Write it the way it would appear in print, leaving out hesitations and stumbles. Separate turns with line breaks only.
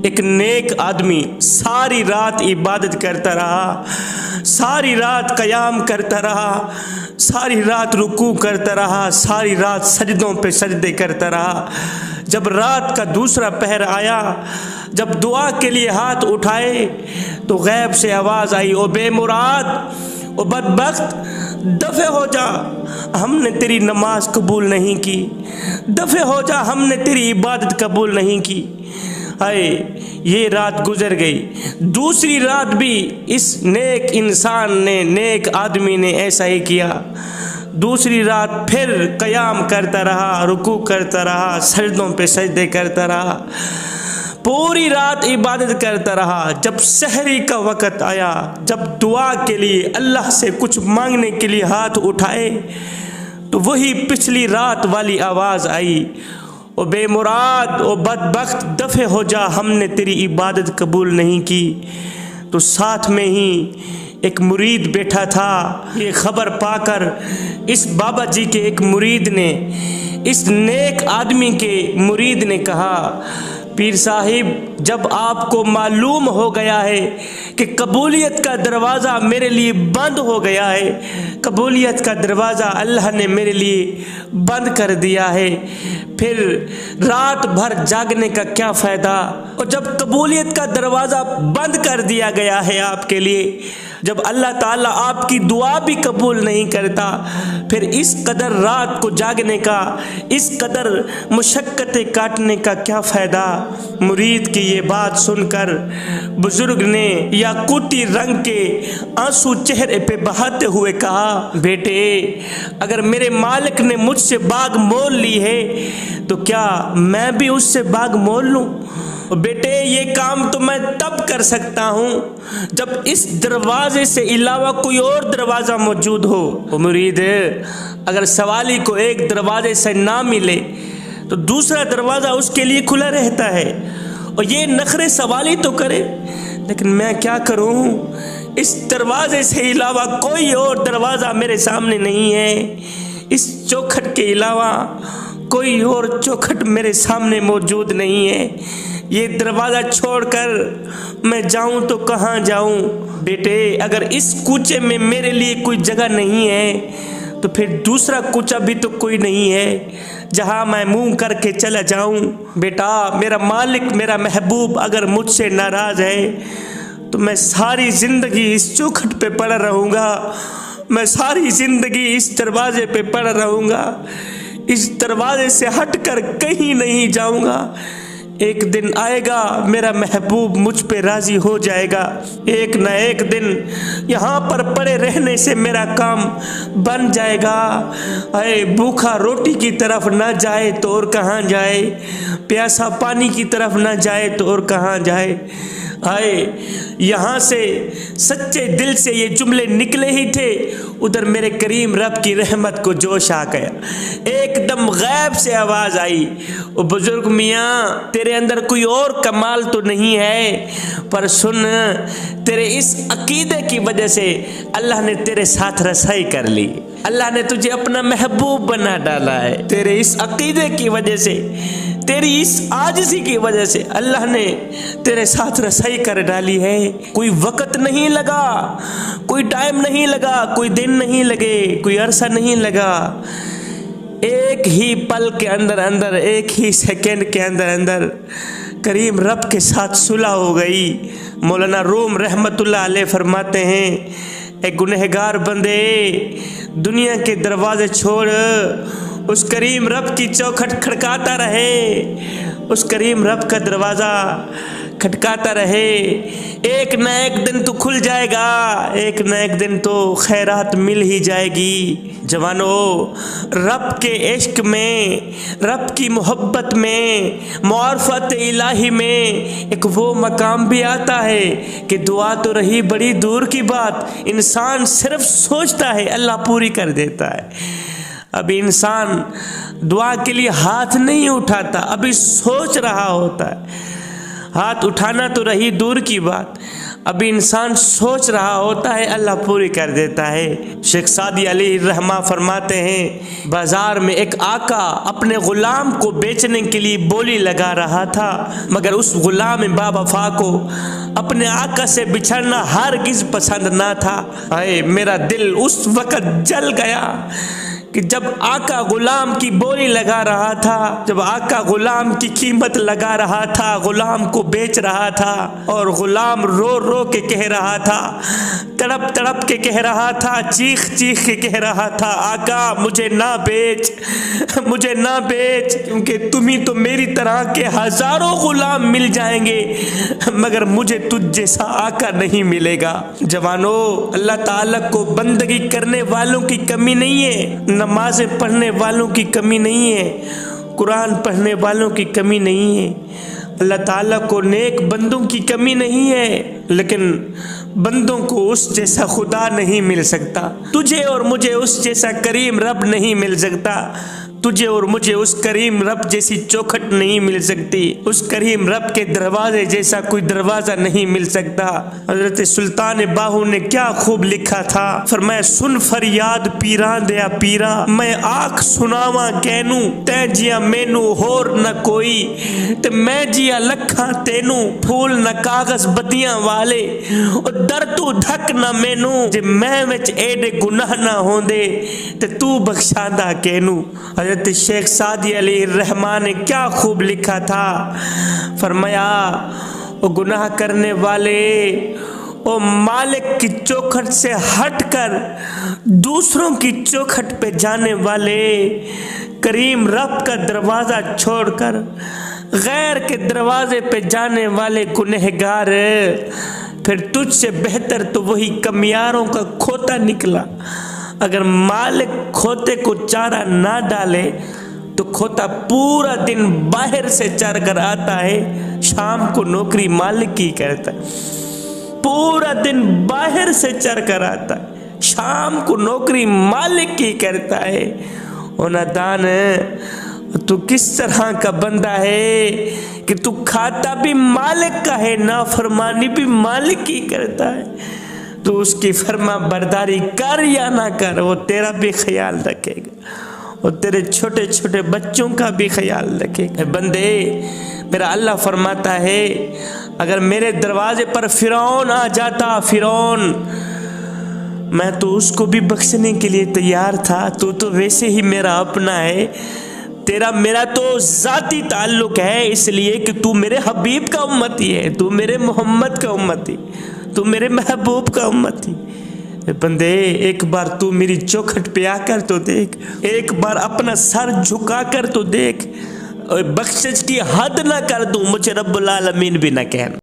ایک نیک آدمی ساری رات عبادت کرتا رہا، ساری رات قیام کرتا رہا، ساری رات رکوع کرتا رہا، ساری رات سجدوں پہ سجدے کرتا رہا۔ جب رات کا دوسرا پہر آیا، جب دعا کے لیے ہاتھ اٹھائے تو غیب سے آواز آئی، او بے مراد، او بدبخت، دفع ہو جا، ہم نے تیری نماز قبول نہیں کی، دفع ہو جا، ہم نے تیری عبادت قبول نہیں کی۔ ہائے، یہ رات گزر گئی۔ دوسری رات بھی اس نیک انسان نے، نیک آدمی نے ایسا ہی کیا۔ دوسری رات پھر قیام کرتا رہا، رکوع کرتا رہا، سجدوں پہ سجدے کرتا رہا، پوری رات عبادت کرتا رہا۔ جب سحری کا وقت آیا، جب دعا کے لیے اللہ سے کچھ مانگنے کے لیے ہاتھ اٹھائے تو وہی پچھلی رات والی آواز آئی، او بے مراد، او بدبخت، دفع ہو جا، ہم نے تیری عبادت قبول نہیں کی۔ تو ساتھ میں ہی ایک مرید بیٹھا تھا۔ یہ خبر پا کر اس بابا جی کے ایک مرید نے، اس نیک آدمی کے مرید نے کہا، پیر صاحب، جب آپ کو معلوم ہو گیا ہے کہ قبولیت کا دروازہ میرے لیے بند ہو گیا ہے، قبولیت کا دروازہ اللہ نے میرے لیے بند کر دیا ہے، پھر رات بھر جاگنے کا کیا فائدہ؟ اور جب قبولیت کا دروازہ بند کر دیا گیا ہے آپ کے لیے، جب اللہ تعالیٰ آپ کی دعا بھی قبول نہیں کرتا، پھر اس قدر رات کو جاگنے کا، اس قدر مشقتیں کاٹنے کا کیا فائدہ؟ مرید کی یہ بات سن کر بزرگ نے یاقوتی رنگ کے آنسو چہرے پہ بہاتے ہوئے کہا، بیٹے، اگر میرے مالک نے مجھ سے باغ مول لی ہے تو کیا میں بھی اس سے باغ مول لوں؟ بیٹے، یہ کام تو میں تب کر سکتا ہوں جب اس دروازے سے علاوہ کوئی اور دروازہ موجود ہو۔ مرید، اگر سوالی کو ایک دروازے سے نہ ملے تو دوسرا دروازہ اس کے لیے کھلا رہتا ہے، اور یہ نخرے سوالی تو کرے، لیکن میں کیا کروں؟ اس دروازے سے علاوہ کوئی اور دروازہ میرے سامنے نہیں ہے، اس چوکھٹ کے علاوہ کوئی اور چوکھٹ میرے سامنے موجود نہیں ہے، یہ دروازہ چھوڑ کر میں جاؤں تو کہاں جاؤں؟ بیٹے، اگر اس کوچے میں میرے لیے کوئی جگہ نہیں ہے تو پھر دوسرا کوچہ بھی تو کوئی نہیں ہے جہاں میں منہ کر کے چلا جاؤں۔ بیٹا، میرا مالک، میرا محبوب اگر مجھ سے ناراض ہے تو میں ساری زندگی اس چوکھٹ پہ پڑا رہوں گا، میں ساری زندگی اس دروازے پہ پڑا رہوں گا، اس دروازے سے ہٹ کر کہیں نہیں جاؤں گا۔ ایک دن آئے گا میرا محبوب مجھ پہ راضی ہو جائے گا، ایک نہ ایک دن یہاں پر پڑے رہنے سے میرا کام بن جائے گا۔ اے بھوکا روٹی کی طرف نہ جائے تو اور کہاں جائے، پیاسا پانی کی طرف نہ جائے تو اور کہاں جائے۔ آئے، یہاں سے سچے دل سے یہ جملے نکلے ہی تھے، ادھر میرے کریم رب کی رحمت کو جوش آ گیا۔ ایک دم غیب سے آواز آئی، او بزرگ میاں، تیرے اندر کوئی اور کمال تو نہیں ہے، پر سن، تیرے اس عقیدے کی وجہ سے اللہ نے تیرے ساتھ رسائی کر لی، اللہ نے تجھے اپنا محبوب بنا ڈالا ہے۔ تیرے اس عقیدے کی وجہ سے، تیری اس عاجزی کی وجہ سے اللہ نے تیرے ساتھ رسائی کر ڈالی ہے۔ کوئی وقت نہیں لگا، کوئی ٹائم نہیں لگا، کوئی دن نہیں لگے، کوئی عرصہ نہیں لگا، ایک ہی پل کے اندر اندر، ایک ہی سیکنڈ کے اندر اندر کریم رب کے ساتھ صلح ہو گئی۔ مولانا روم رحمت اللہ علیہ فرماتے ہیں، اے گنہگار بندے، دنیا کے دروازے چھوڑ، اس کریم رب کی چوکھٹ کھڑکاتا رہے، اس کریم رب کا دروازہ کھٹکاتا رہے، ایک نہ ایک دن تو کھل جائے گا، ایک نہ ایک دن تو خیرات مل ہی جائے گی۔ جوانو، رب کے عشق میں، رب کی محبت میں، معرفت الہی میں ایک وہ مقام بھی آتا ہے کہ دعا تو رہی بڑی دور کی بات، انسان صرف سوچتا ہے اللہ پوری کر دیتا ہے۔ ابھی انسان دعا کے لیے ہاتھ نہیں اٹھاتا، ابھی سوچ رہا ہوتا ہے، ہاتھ اٹھانا تو رہی دور کی بات، ابھی انسان سوچ رہا ہوتا ہے اللہ پوری کر دیتا ہے۔ شیخ سعدی علیہ الرحمہ فرماتے ہیں بازار میں ایک آقا اپنے غلام کو بیچنے کے لیے بولی لگا رہا تھا، مگر اس غلام با وفا کو اپنے آقا سے بچھڑنا ہرگز پسند نہ تھا۔ اے میرا دل اس وقت جل گیا کہ جب آقا غلام کی بولی لگا رہا تھا، جب آقا غلام کی قیمت لگا رہا تھا، غلام کو بیچ رہا تھا، اور غلام رو رو کے کہہ رہا تھا، تڑپ تڑپ کے کہہ رہا تھا، چیخ چیخ کے کہہ رہا تھا، آقا مجھے نہ بیچ، مجھے نہ بیچ، کیونکہ تمہیں تو میری طرح کے ہزاروں غلام مل جائیں گے مگر مجھے تجھ جیسا آقا نہیں ملے گا۔ جوانو، اللہ تعالیٰ کو بندگی کرنے والوں کی کمی نہیں ہے، نمازیں پڑھنے والوں کی کمی نہیں ہے، قرآن پڑھنے والوں کی کمی نہیں ہے، اللہ تعالیٰ کو نیک بندوں کی کمی نہیں ہے، لیکن بندوں کو اس جیسا خدا نہیں مل سکتا، تجھے اور مجھے اس جیسا کریم رب نہیں مل سکتا، تجھے اور مجھے اس کریم رب جیسی چوکھٹ نہیں مل سکتی، اس کریم رب کے دروازے جیسا کوئی دروازہ نہیں مل سکتا۔ حضرت سلطان باہو نے کیا خوب لکھا تھا، فرمایا سن فریاد پیران دیا پیرا، میں آنکھ سناواں کینو، تے جیا مینو ہور نہ کوئی، تے میں جیا لکھاں تینو، پھول نہ کاغذ بتیاں والے، اور در تو ڈھک نہ مینو، جے میں وچ ایڈے گناہ نہ ہوندے تے تو بخشاندہ کینو۔ حضرت شیخ سعدی علیہ الرحمن نے کیا خوب لکھا تھا، فرمایا او گناہ کرنے والے، او مالک کی چوکھٹ سے ہٹ کر دوسروں کی چوکھٹ پہ جانے والے، کریم رب کا دروازہ چھوڑ کر غیر کے دروازے پہ جانے والے گنہگار، پھر تجھ سے بہتر تو وہی کمیاروں کا کھوتا نکلا۔ اگر مالک کھوتے کو چارہ نہ ڈالے تو کھوتا پورا دن باہر سے چر کر آتا ہے، شام کو نوکری مالک کی کرتا ہے، پورا دن باہر سے چر کر آتا ہے، شام کو نوکری مالک کی کرتا ہے۔ او نادان، تو کس طرح کا بندہ ہے کہ تو کھاتا بھی مالک کا ہے، نافرمانی بھی مالک کی کرتا ہے، تو اس کی فرما برداری کر یا نہ کر، وہ تیرا بھی خیال رکھے گا، اور تیرے چھوٹے چھوٹے بچوں کا بھی خیال رکھے گا۔ بندے، میرا اللہ فرماتا ہے اگر میرے دروازے پر فرعون آ جاتا، فرعون، میں تو اس کو بھی بخشنے کے لیے تیار تھا، تو ویسے ہی میرا اپنا ہے، تیرا میرا تو ذاتی تعلق ہے، اس لیے کہ تو میرے حبیب کا امتی ہے، تو میرے محمد کا امتی، تو میرے محبوب کا امتی۔ بندے، ایک بار تو میری چوکھٹ پہ آ کر تو دیکھ، ایک بار اپنا سر جھکا کر تو دیکھ، بخشش کی حد نہ کر دوں، مجھے رب العالمین بھی نہ کہنا۔